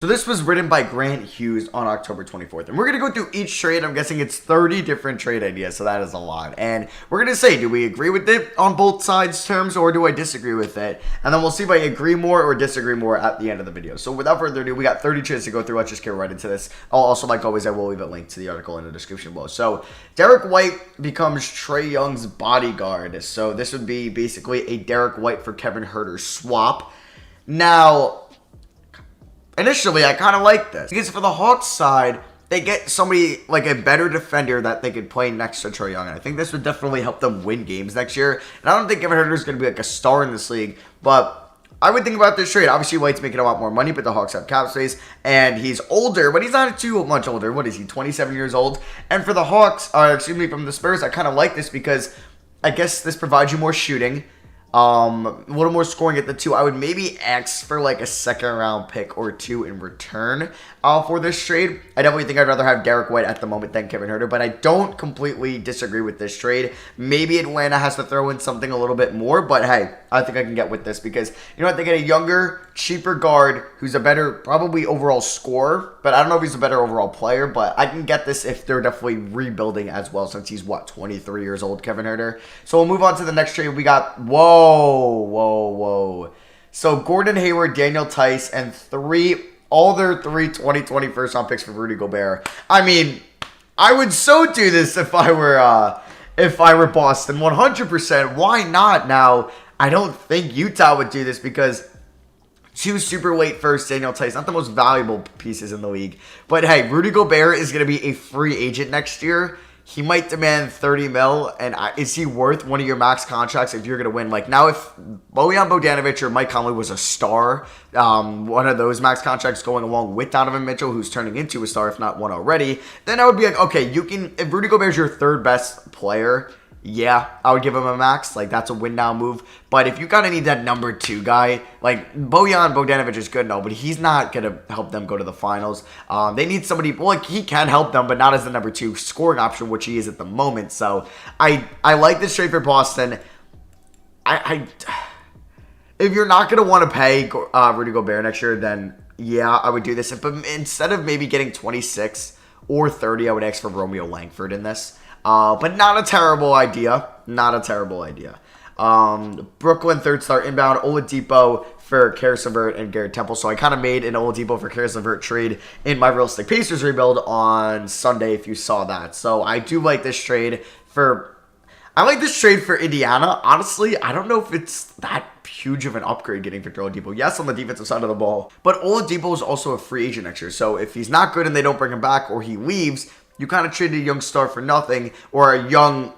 So this was written by Grant Hughes on October 24th. And we're going to go through each trade. I'm guessing it's 30 different trade ideas, so that is a lot. And we're going to say, do we agree with it on both sides' terms, or do I disagree with it? And then we'll see if I agree more or disagree more at the end of the video. So without further ado, we got 30 trades to go through. Let's just get right into this. Also, like always, I will leave a link to the article in the description below. So Derek White becomes Trae Young's bodyguard. So this would be basically a Derek White for Kevin Huerter swap. Now, initially, I kind of like this. Because for the Hawks side, they get somebody like a better defender that they could play next to Trae Young. And I think this would definitely help them win games next year. And I don't think Kevin Huerter is going to be like a star in this league. But I would think about this trade. Obviously, White's making a lot more money, but the Hawks have cap space. And he's older, but he's not too much older. What is he, 27 years old? And for the Hawks, from the Spurs, I kind of like this because I guess this provides you more shooting. A little more scoring at the 2. I would maybe ask for like a second round pick or 2 in return for this trade. I definitely think I'd rather have Derek White at the moment than Kevin Huerter, but I don't completely disagree with this trade. Maybe Atlanta has to throw in something a little bit more, but hey, I think I can get with this because, you know what, they get a younger, cheaper guard who's a better, probably overall scorer, but I don't know if he's a better overall player, but I can get this if they're definitely rebuilding as well since he's, 23 years old, Kevin Huerter. So we'll move on to the next trade. We got, whoa. So Gordon Hayward, Daniel Tice, and all their three 2020 first round picks for Rudy Gobert. I mean, I would so do this if I were Boston, 100%. Why not? Now, I don't think Utah would do this because 2 super late first, Daniel Tice, not the most valuable pieces in the league. But hey, Rudy Gobert is going to be a free agent next year. He might demand $30 million, and is he worth one of your max contracts if you're going to win? Like, now if Bojan Bogdanovic or Mccollum was a star, one of those max contracts going along with Donovan Mitchell, who's turning into a star, if not one already, then I would be like, okay, if Rudy Gobert's your third best player, yeah, I would give him a max. Like, that's a win-now move. But if you kind of need that number 2 guy, like, Bojan Bogdanovic is good, no, but he's not going to help them go to the finals. They need somebody, like, he can help them, but not as the number 2 scoring option, which he is at the moment. So, I like this trade for Boston. If you're not going to want to pay Rudy Gobert next year, then, yeah, I would do this. But instead of maybe getting 26 or 30, I would ask for Romeo Langford in this. But not a terrible idea. Brooklyn third star inbound, Oladipo for Karis LeVert and Garrett Temple. So I kind of made an Oladipo for Karis LeVert trade in my Realistic Pacers rebuild on Sunday, if you saw that. So I do like this trade for Indiana. Honestly, I don't know if it's that huge of an upgrade getting Victor Oladipo. Yes, on the defensive side of the ball, but Oladipo is also a free agent next year. So if he's not good and they don't bring him back or he leaves, you kind of traded a young star for nothing, or a young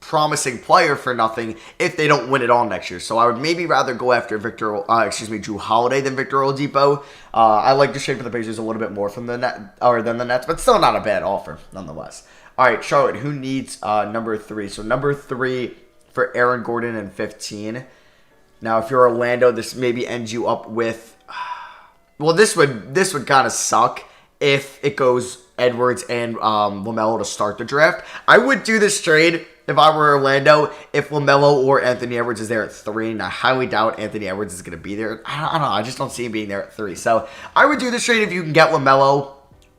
promising player for nothing if they don't win it all next year. So I would maybe rather go after Drew Holiday than Victor Oladipo. I like the trade for the Pacers a little bit more than the Nets, but still not a bad offer nonetheless. All right, Charlotte, who needs number 3? So number 3 for Aaron Gordon and 15. Now, if you're Orlando, this maybe ends you up with. Well, this would kind of suck if it goes Edwards and LaMelo to start the draft. I would do this trade if I were Orlando if LaMelo or Anthony Edwards is there at 3, and I highly doubt Anthony Edwards is going to be there. I don't know. I just don't see him being there at 3. So I would do this trade if you can get LaMelo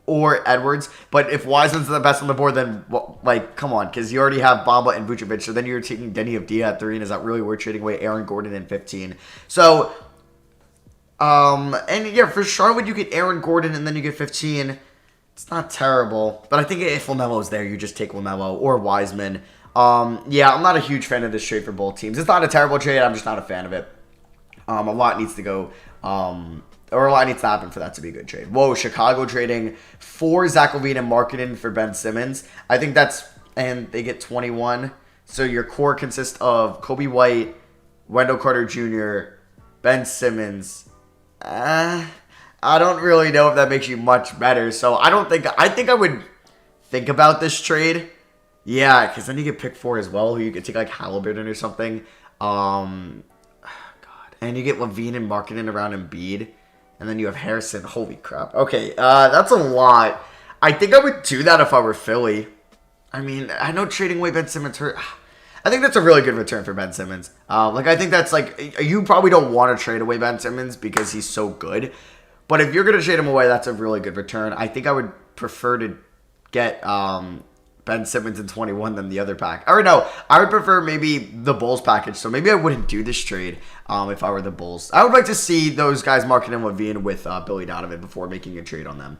or Edwards. But if Wiseman's the best on the board, then, like, come on, because you already have Bamba and Vucevic. So then you're taking Denny Avdija at 3, and is that really worth trading away Aaron Gordon in 15? So, and yeah, for Charlotte, you get Aaron Gordon, and then you get 15. It's not terrible, but I think if LaMelo's there, you just take LaMelo or Wiseman. Yeah, I'm not a huge fan of this trade for both teams. It's not a terrible trade. I'm just not a fan of it. A lot needs to go, or a lot needs to happen for that to be a good trade. Whoa, Chicago trading for Zach LaVine and Markkanen for Ben Simmons. I think and they get 21. So your core consists of Kobe White, Wendell Carter Jr., Ben Simmons. I don't really know if that makes you much better. So I think I would think about this trade. Yeah, because then you get pick 4 as well, who you could take like Halliburton or something. God. And you get LaVine and Markkanen around Embiid. And then you have Harrison. Holy crap. Okay, that's a lot. I think I would do that if I were Philly. I mean, I know trading away Ben Simmons hurt. I think that's a really good return for Ben Simmons. I think that's like, you probably don't want to trade away Ben Simmons because he's so good. But if you're going to trade him away, that's a really good return. I think I would prefer to get Ben Simmons in 21 than the other pack. Or no, I would prefer maybe the Bulls package. So maybe I wouldn't do this trade if I were the Bulls. I would like to see those guys marking in Levine with Billy Donovan before making a trade on them.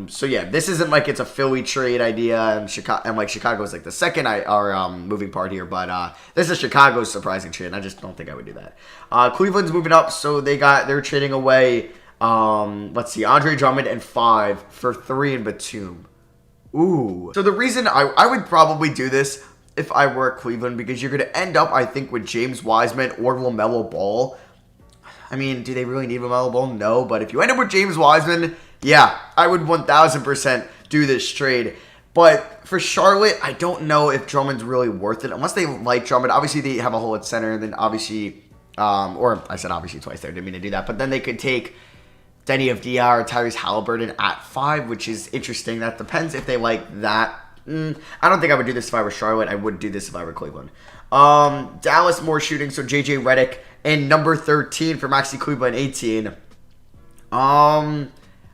So yeah, this isn't like it's a Philly trade idea, and Chicago is like the second moving part here, but this is Chicago's surprising trade, and I just don't think I would do that. Cleveland's moving up, so they're trading away, let's see, Andre Drummond and 5 for 3 in Batum. Ooh. So the reason I would probably do this if I were Cleveland, because you're going to end up, I think, with James Wiseman or LaMelo Ball. I mean, do they really need LaMelo Ball? No, but if you end up with James Wiseman, yeah, I would 1,000% do this trade. But for Charlotte, I don't know if Drummond's really worth it. Unless they like Drummond. Obviously, they have a hole at center. And then obviously, or I said obviously twice there. Didn't mean to do that. But then they could take Denny Avdija or Tyrese Halliburton at 5, which is interesting. That depends if they like that. I don't think I would do this if I were Charlotte. I would do this if I were Cleveland. Dallas, more shooting. So JJ Redick and number 13 for Maxi Kleber 18.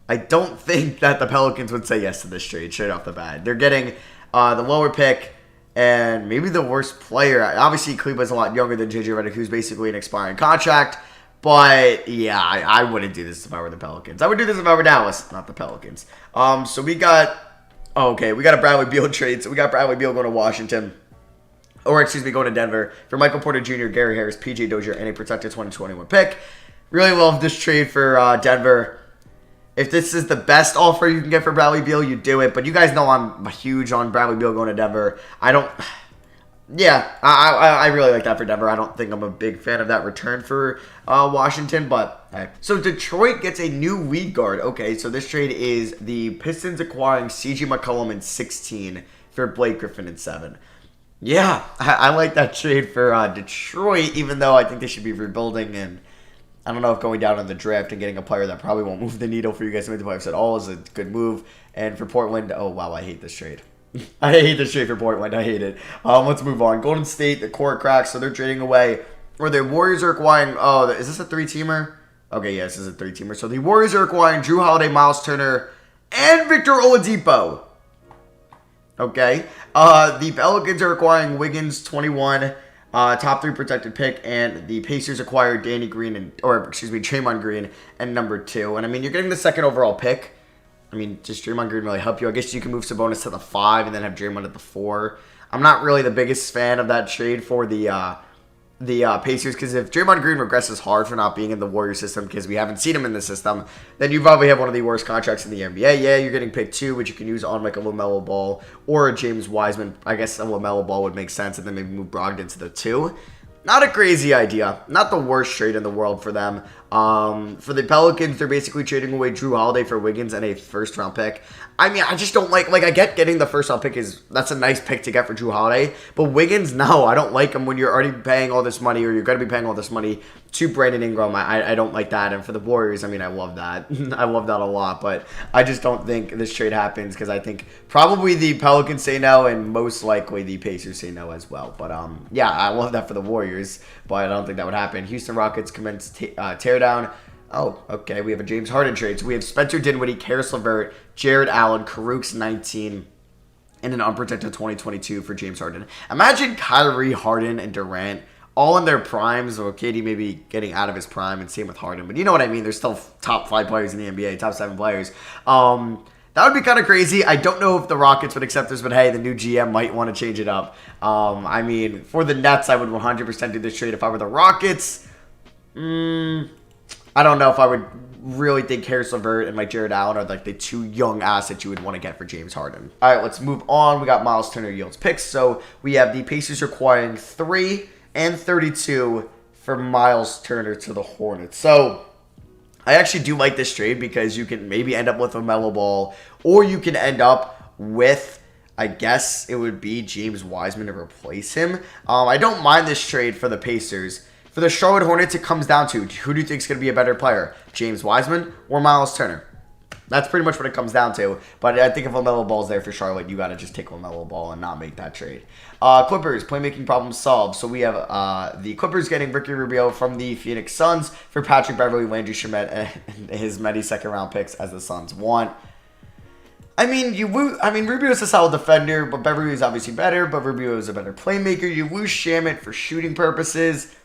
I don't think that the Pelicans would say yes to this trade straight off the bat. They're getting the lower pick and maybe the worst player. Obviously, Kleber's a lot younger than JJ Redick, who's basically an expiring contract. But yeah, I wouldn't do this if I were the Pelicans. I would do this if I were Dallas, not the Pelicans. So we got a Bradley Beal trade. So we got Bradley Beal going to Washington. Or, excuse me, going to Denver for Michael Porter Jr., Gary Harris, PJ Dozier, and a protected 2021 pick. Really love this trade for Denver. If this is the best offer you can get for Bradley Beal, you do it. But you guys know I'm huge on Bradley Beal going to Denver. I really like that for Denver. I don't think I'm a big fan of that return for Washington, but hey. So Detroit gets a new lead guard. Okay, so this trade is the Pistons acquiring CJ McCollum in 16 for Blake Griffin in 7. Yeah, I like that trade for Detroit, even though I think they should be rebuilding, and I don't know if going down in the draft and getting a player that probably won't move the needle for you guys to make the playoffs at all is a good move. And for Portland, oh wow, I hate this trade. I hate this trade for Portland. I hate it. Let's move on. Golden State, the core cracks, so they're trading away. Or the Warriors are acquiring, is this a 3-teamer? Okay, yes, this is a 3-teamer. So the Warriors are acquiring Drew Holiday, Miles Turner, and Victor Oladipo. Okay. The Pelicans are acquiring Wiggins, 21, top 3 protected pick, and the Pacers acquired Draymond Green and number 2. And I mean, you're getting the 2nd overall pick. I mean, does Draymond Green really help you? I guess you can move Sabonis to the 5 and then have Draymond at the 4. I'm not really the biggest fan of that trade for the Pacers, because if Draymond Green regresses hard for not being in the Warrior system, because we haven't seen him in the system, then you probably have one of the worst contracts in the NBA. Yeah, you're getting pick 2, which you can use on like a LaMelo Ball or a James Wiseman. I guess a LaMelo Ball would make sense, and then maybe move Brogdon to the 2. Not a crazy idea. Not the worst trade in the world for them. For the Pelicans, they're basically trading away Drew Holiday for Wiggins and a first-round pick. I mean, I just don't like I get getting the first-round pick that's a nice pick to get for Drew Holiday. But Wiggins, no, I don't like him when you're already paying all this money, or you're going to be paying all this money to Brandon Ingram. I don't like that. And for the Warriors, I mean, I love that. I love that a lot. But I just don't think this trade happens, because I think probably the Pelicans say no, and most likely the Pacers say no as well. But yeah, I love that for the Warriors, but I don't think that would happen. Houston Rockets commence teardown. Oh, okay. We have a James Harden trade. So we have Spencer Dinwiddie, Karis LeVert, Jared Allen, Karuk's 19, and an unprotected 2022 for James Harden. Imagine Kyrie, Harden, and Durant all in their primes, or KD maybe getting out of his prime, and same with Harden. But you know what I mean. There's still top 5 players in the NBA, top 7 players. That would be kind of crazy. I don't know if the Rockets would accept this, but hey, the new GM might want to change it up. I mean, for the Nets, I would 100% do this trade. If I were the Rockets, I don't know if I would really think Karis LeVert and like Jared Allen are like the 2 young assets you would want to get for James Harden. All right, let's move on. We got Miles Turner yields picks. So we have the Pacers acquiring 3 and 32 for Miles Turner to the Hornets. So I actually do like this trade, because you can maybe end up with a LaMelo Ball, or you can end up with, I guess it would be James Wiseman to replace him. I don't mind this trade for the Pacers. For the Charlotte Hornets, it comes down to, who do you think is going to be a better player, James Wiseman or Miles Turner? That's pretty much what it comes down to. But I think if LaMelo Ball's there for Charlotte, you got to just take LaMelo Ball and not make that trade. Clippers, playmaking problem solved. So we have the Clippers getting Ricky Rubio from the Phoenix Suns for Patrick Beverley, Landry Shamet, and his many second-round picks as the Suns want. I mean, Rubio's a solid defender, but Beverley is obviously better, but Rubio is a better playmaker. You lose Shamet for shooting purposes.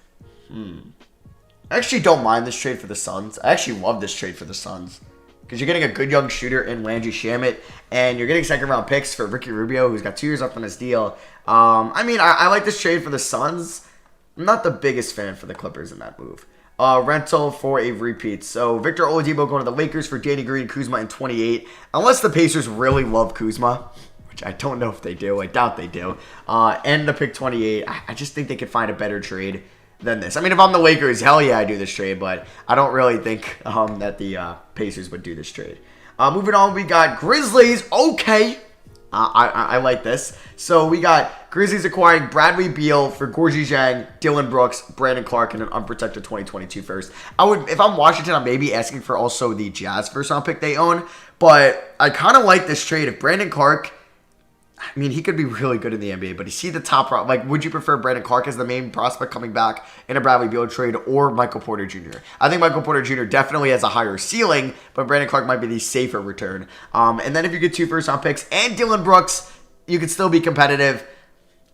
I actually don't mind this trade for the Suns. I actually love this trade for the Suns. Because you're getting a good young shooter in Landry Shamet, and you're getting second-round picks for Ricky Rubio, who's got 2 years left on his deal. I like this trade for the Suns. I'm not the biggest fan for the Clippers in that move. Rental for a repeat. So Victor Oladipo going to the Lakers for Danny Green, Kuzma, and 28. Unless the Pacers really love Kuzma, which I don't know if they do. I doubt they do. And the pick 28. I just think they could find a better trade than this. I mean, if I'm the Lakers, hell yeah, I do this trade, but I don't really think that the Pacers would do this trade. Moving on, we got Grizzlies. Okay. I like this. So we got Grizzlies acquiring Bradley Beal for Gorgie Zhang, Dylan Brooks, Brandon Clark, and an unprotected 2022 first. If I'm Washington, I'm maybe asking for also the Jazz first round pick they own, but I kind of like this trade. If Brandon Clark, I mean, he could be really good in the NBA, but you see the top, would you prefer Brandon Clark as the main prospect coming back in a Bradley Beal trade or Michael Porter Jr.? I think Michael Porter Jr. definitely has a higher ceiling, but Brandon Clark might be the safer return. And then if you get 2 first-round picks and Dylan Brooks, you could still be competitive.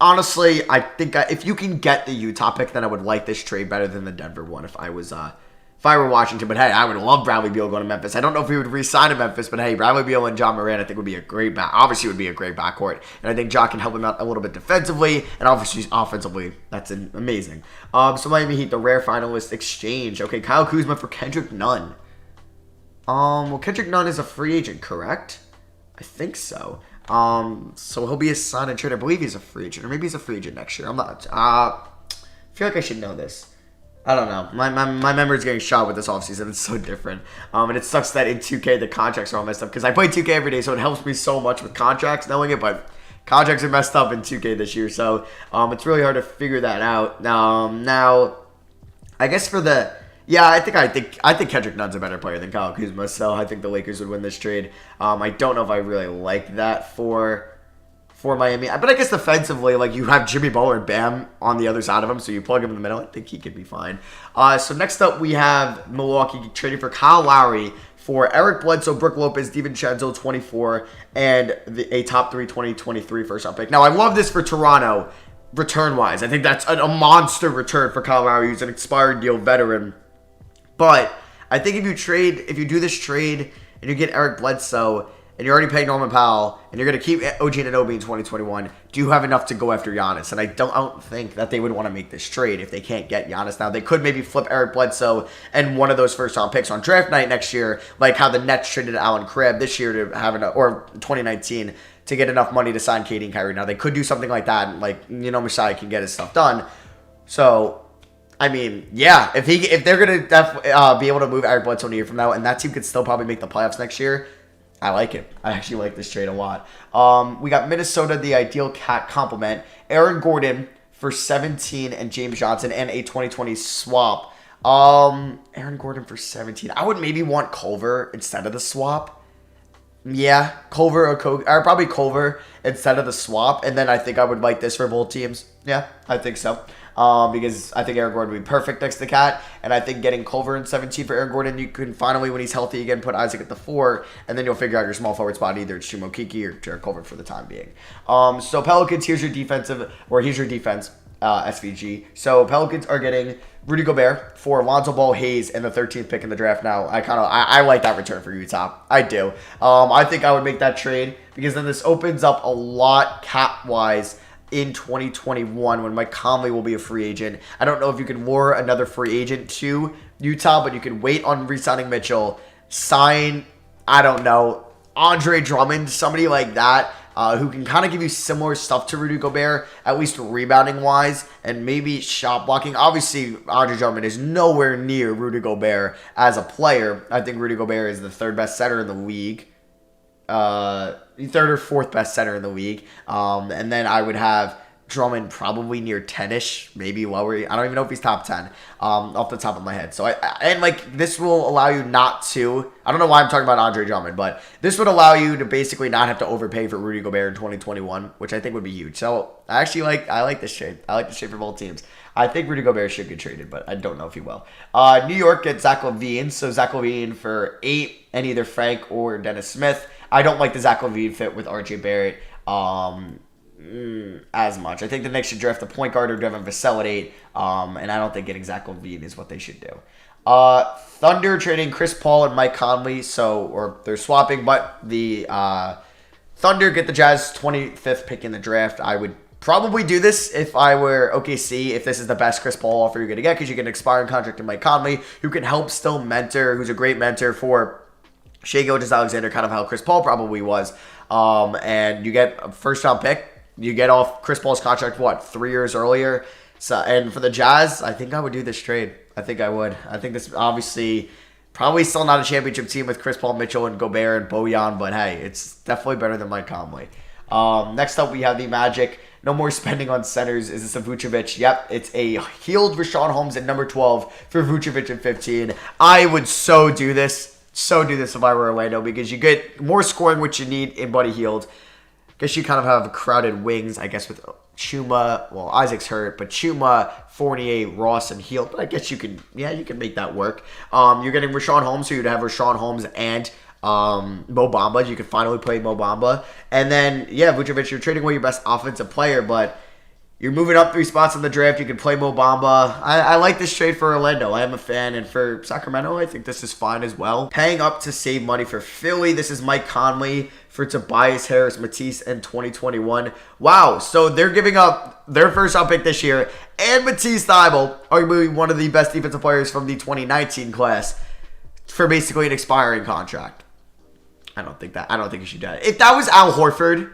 Honestly, I think if you can get the Utah pick, then I would like this trade better than the Denver one if I were Washington. But hey, I would love Bradley Beal going to Memphis. I don't know if he would re-sign in Memphis, but hey, Bradley Beal and John Moran I think would be a great obviously would be a great backcourt. And I think Ja can help him out a little bit defensively, and obviously offensively, that's amazing. So Miami Heat, the rare finalist exchange. Okay, Kyle Kuzma for Kendrick Nunn. Well, Kendrick Nunn is a free agent, correct? I think so. So he'll be a sign and trade. I believe he's a free agent, or maybe he's a free agent next year. I'm not. I feel like I should know this. I don't know. My memory's getting shot with this offseason. It's so different. And it sucks that in 2K the contracts are all messed up because I play 2K every day, so it helps me so much with contracts knowing it. But contracts are messed up in 2K this year, so it's really hard to figure that out. Now, I guess for the I think Kendrick Nunn's a better player than Kyle Kuzma, so I think the Lakers would win this trade. I don't know if I really like that for Miami. But I guess defensively, you have Jimmy Butler and Bam on the other side of him, so you plug him in the middle. I think he could be fine. So next up, we have Milwaukee trading for Kyle Lowry for Eric Bledsoe, Brook Lopez, DiVincenzo, 24, and a top 3 2023 first-round pick. Now, I love this for Toronto return-wise. I think that's a monster return for Kyle Lowry. He's an expired deal veteran. But I think if you do this trade and you get Eric Bledsoe, and you're already paying Norman Powell, and you're going to keep OG Anunoby in 2021, do you have enough to go after Giannis? And I don't think that they would want to make this trade if they can't get Giannis now. They could maybe flip Eric Bledsoe and one of those first-round picks on draft night next year, like how the Nets traded Allen Crabbe this year to have or 2019 to get enough money to sign KD and Kyrie. Now, they could do something like that, and Masai can get his stuff done. So, I mean, yeah, if they're going to be able to move Eric Bledsoe a year from now, and that team could still probably make the playoffs next year, I like it. I actually like this trade a lot. We got Minnesota, the ideal cat complement. Aaron Gordon for 17 and James Johnson and a 2020 swap. Aaron Gordon for 17. I would maybe want Culver instead of the swap. Yeah, Culver or probably Culver instead of the swap. And then I think I would like this for both teams. Yeah, I think so. Because I think Aaron Gordon would be perfect next to Cat, and I think getting Culver in 17 for Aaron Gordon, you can finally, when he's healthy again, put Isaac at the 4, and then you'll figure out your small forward spot. Either it's Chumo Kiki or Jared Culver for the time being. So Pelicans, here's your defense, SVG. So Pelicans are getting Rudy Gobert for Lonzo Ball, Hayes, and the 13th pick in the draft. Now, I like that return for Utah. I do. I think I would make that trade because then this opens up a lot cap-wise in 2021 when Mike Conley will be a free agent. I don't know if you can lure another free agent to Utah, but you can wait on re-signing Mitchell, sign, I don't know, Andre Drummond, somebody like that, who can kind of give you similar stuff to Rudy Gobert, at least rebounding-wise, and maybe shot blocking. Obviously, Andre Drummond is nowhere near Rudy Gobert as a player. I think Rudy Gobert is the third best center in the league. Third or fourth best center in the league. And then I would have Drummond probably near 10-ish, maybe lower. I don't even know if he's top 10 off the top of my head. So and like this will allow you not to. I don't know why I'm talking about Andre Drummond, but this would allow you to basically not have to overpay for Rudy Gobert in 2021, which I think would be huge. So I like this trade. I like this trade for both teams. I think Rudy Gobert should get traded, but I don't know if he will. New York gets Zach LaVine, so Zach LaVine for 8 and either Frank or Dennis Smith. I don't like the Zach LaVine fit with RJ Barrett. As much. I think the Knicks should draft a point guard or Devin Vassell at 8, and I don't think getting Zach LaVine is what they should do. Thunder trading Chris Paul and Mike Conley, or they're swapping, but the Thunder get the Jazz 25th pick in the draft. I would probably do this if I were OKC, if this is the best Chris Paul offer you're going to get, because you get an expiring contract in Mike Conley, who can help still mentor, who's a great mentor for Shai Gilgeous-Alexander, kind of how Chris Paul probably was, and you get a first-round pick. You get off Chris Paul's contract, 3 years earlier? So, and for the Jazz, I think I would do this trade. I think I would. I think this, obviously, probably still not a championship team with Chris Paul, Mitchell, and Gobert and Bojan, but hey, it's definitely better than Mike Conley. Next up, we have the Magic. No more spending on centers. Is this a Vucevic? Yep, it's a healed Rashawn Holmes at number 12 for Vucevic at 15. I would so do this. So do this if I were Orlando, because you get more scoring, which you need in Buddy Hield. Guess you kind of have crowded wings, I guess, with Chuma. Well, Isaac's hurt, but Chuma, Fournier, Ross, and Hield. But I guess you can make that work. You're getting Rashawn Holmes, so you'd have Rashawn Holmes and Mo Bamba. You could finally play Mo Bamba. And then, Vucevic, you're trading away your best offensive player, but you're moving up 3 spots in the draft. You can play Mo Bamba. I like this trade for Orlando. I am a fan. And for Sacramento, I think this is fine as well. Paying up to save money for Philly. This is Mike Conley for Tobias Harris, Matisse in 2021. Wow. So they're giving up their first-round pick this year and Matisse Thybulle, arguably one of the best defensive players from the 2019 class, for basically an expiring contract. I don't think you should do that. If that was Al Horford,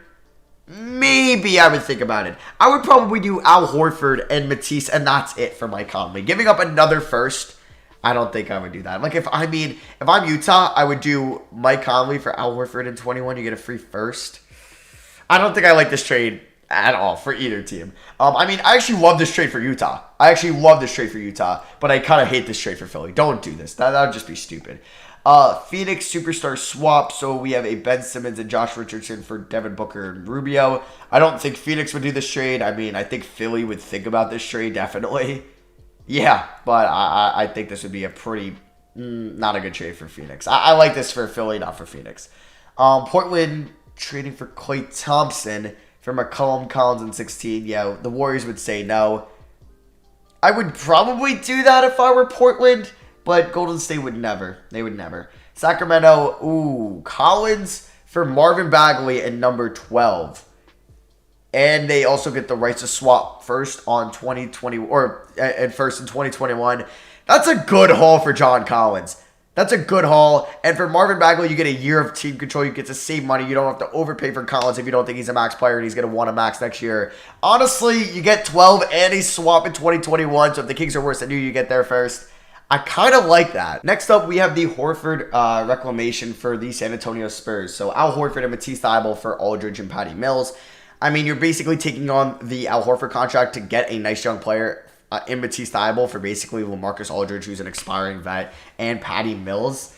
maybe I would think about it. I would probably do Al Horford and Matisse, and that's it for Mike Conley. Giving up another first, I don't think I would do that. Like, if I'm Utah, I would do Mike Conley for Al Horford in 21. You get a free first. I don't think I like this trade at all for either team. I actually love this trade for Utah. But I kind of hate this trade for Philly. Don't do this. That would just be stupid. Phoenix superstar swap. So we have a Ben Simmons and Josh Richardson for Devin Booker and Rubio. I don't think Phoenix would do this trade. I think Philly would think about this trade, definitely. Yeah, but I think this would be a pretty not a good trade for Phoenix. I like this for Philly, not for Phoenix. Portland trading for Klay Thompson for McCollum, Collins, and 16. Yeah, the Warriors would say no. I would probably do that if I were Portland, but Golden State would never. They would never. Sacramento, Collins for Marvin Bagley and number 12. And they also get the rights to swap first on 2020 and first in 2021. That's a good haul for John Collins. That's a good haul. And for Marvin Bagley, you get a year of team control. You get to save money. You don't have to overpay for Collins if you don't think he's a max player and he's going to want a max next year. Honestly, you get 12 and a swap in 2021. So if the Kings are worse than you get there first. I kind of like that. Next up, we have the Horford reclamation for the San Antonio Spurs. So Al Horford and Matisse Thybulle for Aldridge and Patty Mills. You're basically taking on the Al Horford contract to get a nice young player in Matisse Thybulle for basically LaMarcus Aldridge, who's an expiring vet, and Patty Mills.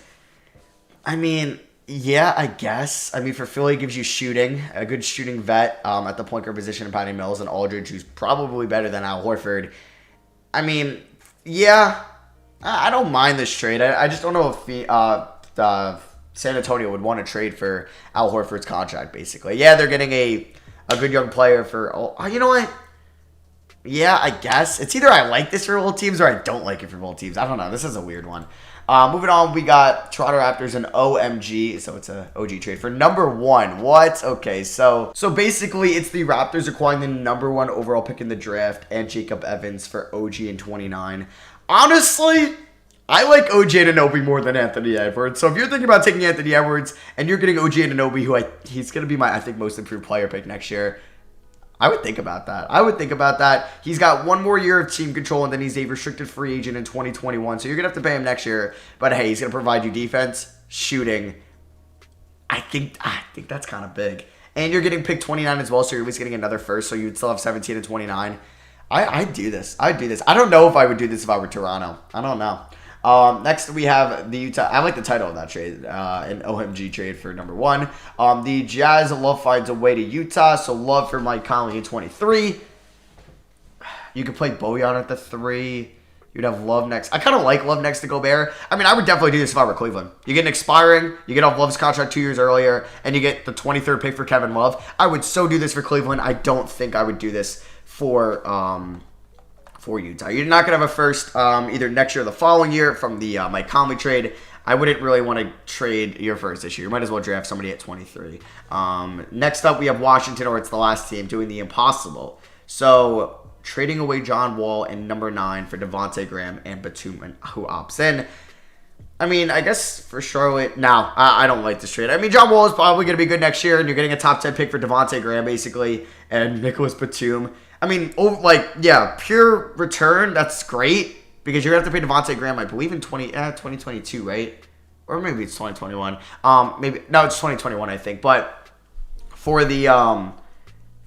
Yeah, I guess. For Philly, it gives you shooting, a good shooting vet at the point guard position in Patty Mills, and Aldridge, who's probably better than Al Horford. Yeah, I don't mind this trade. I just don't know if San Antonio would want to trade for Al Horford's contract, basically. Yeah, they're getting a good young player for... you know what? Yeah, I guess. It's either I like this for both teams or I don't like it for both teams. I don't know. This is a weird one. Moving on, we got Toronto Raptors and OMG. So it's a OG trade for number 1. What? Okay, so basically it's the Raptors acquiring the number 1 overall pick in the draft and Jacob Evans for OG in 29. Honestly, I like OG Anunoby more than Anthony Edwards. So if you're thinking about taking Anthony Edwards and you're getting OG Anunoby, who he's going to be my, I think, most improved player pick next year, I would think about that. He's got 1 more year of team control, and then he's a restricted free agent in 2021. So you're going to have to pay him next year. But hey, he's going to provide you defense, shooting. I think that's kind of big. And you're getting pick 29 as well, so you're at least getting another first, so you'd still have 17 and 29. I'd do this. I don't know if I would do this if I were Toronto. I don't know. Next, we have the Utah. I like the title of that trade, an OMG trade for number 1. The Jazz, Love finds a way to Utah, so Love for Mccollum in 23. You could play Bojan at the 3. You'd have Love next. I kind of like Love next to Gobert. I mean, I would definitely do this if I were Cleveland. You get an expiring, you get off Love's contract 2 years earlier, and you get the 23rd pick for Kevin Love. I would so do this for Cleveland. I don't think I would do this for Utah. You're not going to have a first either next year or the following year from the Mike Conley trade. I wouldn't really want to trade your first this year. You might as well draft somebody at 23. Next up, we have Washington, or it's the last team, doing the impossible. So, trading away John Wall and number 9 for Devontae Graham and Batum, who opts in. I mean, I guess for Charlotte, no, I don't like this trade. I mean, John Wall is probably going to be good next year, and you're getting a top 10 pick for Devontae Graham, basically, and Nicholas Batum. I mean, pure return, that's great, because you're going to have to pay Devontae Graham, I believe, in 2022, right? Or maybe it's 2021. It's 2021, I think. But for the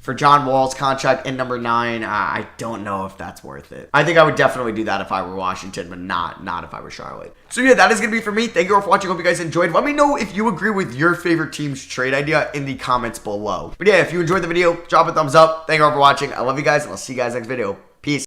for John Wall's contract and number 9, I don't know if that's worth it. I think I would definitely do that if I were Washington, but not if I were Charlotte. So yeah, that is going to be for me. Thank you all for watching. Hope you guys enjoyed. Let me know if you agree with your favorite team's trade idea in the comments below. But yeah, if you enjoyed the video, drop a thumbs up. Thank you all for watching. I love you guys, and I'll see you guys next video.